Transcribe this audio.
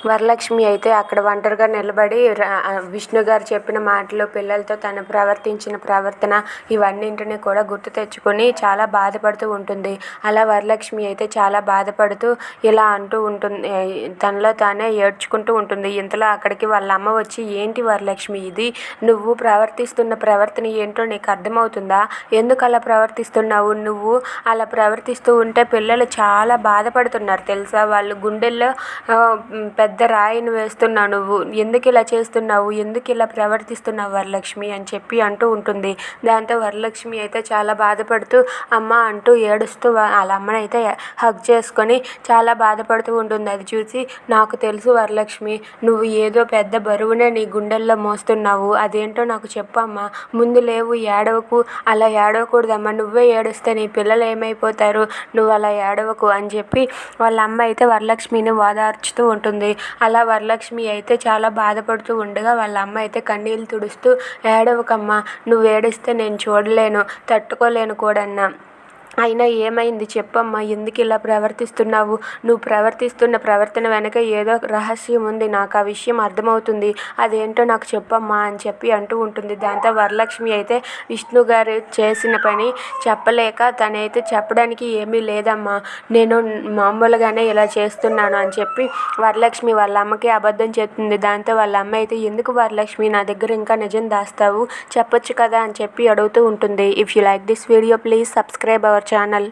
వరలక్ష్మి అయితే అక్కడ ఒంటరిగా నిలబడి విష్ణు గారు చెప్పిన మాటలు, పిల్లలతో తను ప్రవర్తించిన ప్రవర్తన ఇవన్నింటినీ కూడా గుర్తు తెచ్చుకొని చాలా బాధపడుతూ ఉంటుంది. అలా వరలక్ష్మి అయితే చాలా బాధపడుతూ ఇలా అంటూ ఉంటుంది, తనలో తానే ఏడ్చుకుంటూ ఉంటుంది. ఇంతలో అక్కడికి వాళ్ళ అమ్మ వచ్చి, ఏంటి వరలక్ష్మి ఇది, నువ్వు ప్రవర్తిస్తున్న ప్రవర్తన ఏంటో నీకు అర్థమవుతుందా, ఎందుకు అలా ప్రవర్తిస్తున్నావు, నువ్వు అలా ప్రవర్తిస్తూ ఉంటే పిల్లలు చాలా బాధపడుతున్నారు తెలుసా, వాళ్ళు గుండెల్లో పెద్ద రాయిని వేస్తున్నావు, నువ్వు ఎందుకు ఇలా చేస్తున్నావు, ఎందుకు ఇలా ప్రవర్తిస్తున్నావు వరలక్ష్మి అని చెప్పి అంటూ ఉంటుంది. దాంతో వరలక్ష్మి అయితే చాలా బాధపడుతూ అమ్మ అంటూ ఏడుస్తూ వాళ్ళ అమ్మనైతే హగ్ చేసుకొని చాలా బాధపడుతూ ఉంటుంది. అది చూసి, నాకు తెలుసు వరలక్ష్మి, నువ్వు ఏదో పెద్ద బరువునే నీ గుండెల్లో మోస్తున్నావు, అదేంటో నాకు చెప్పమ్మా, ముందు లేవు, ఏడవకు, అలా ఏడవకూడదమ్మా, నువ్వే ఏడుస్తే నీ పిల్లలు ఏమైపోతారు, నువ్వు అలా ఏడవకు అని చెప్పి వాళ్ళ అమ్మ అయితే వరలక్ష్మిని ఓదార్చుతూ ఉంటుంది. అలా వరలక్ష్మి అయితే చాలా బాధపడుతూ ఉండగా వాళ్ళ అమ్మ అయితే కన్నీళ్ళు తుడుస్తూ, ఏడవకమ్మా, నువ్వు ఏడిస్తే నేను చూడలేను, తట్టుకోలేను కూడాన్నా, అయినా ఏమైంది చెప్పమ్మా, ఎందుకు ఇలా ప్రవర్తిస్తున్నావు, నువ్వు ప్రవర్తిస్తున్న ప్రవర్తన వెనక ఏదో రహస్యం ఉంది, నాకు ఆ విషయం అర్థమవుతుంది, అదేంటో నాకు చెప్పమ్మా అని చెప్పి అంటూ ఉంటుంది. దాంతో వరలక్ష్మి అయితే విష్ణు గారు చేసిన పని చెప్పలేక, తనైతే చెప్పడానికి ఏమీ లేదమ్మా, నేను మామూలుగానే ఇలా చేస్తున్నాను అని చెప్పి వరలక్ష్మి వాళ్ళ అమ్మకి అబద్ధం చెప్తుంది. దాంతో వాళ్ళ అమ్మ అయితే, ఎందుకు వరలక్ష్మి నా దగ్గర ఇంకా నిజం దాస్తావు, చెప్పొచ్చు కదా అని చెప్పి అడుగుతూ ఉంటుంది. If you like this video please subscribe our channel.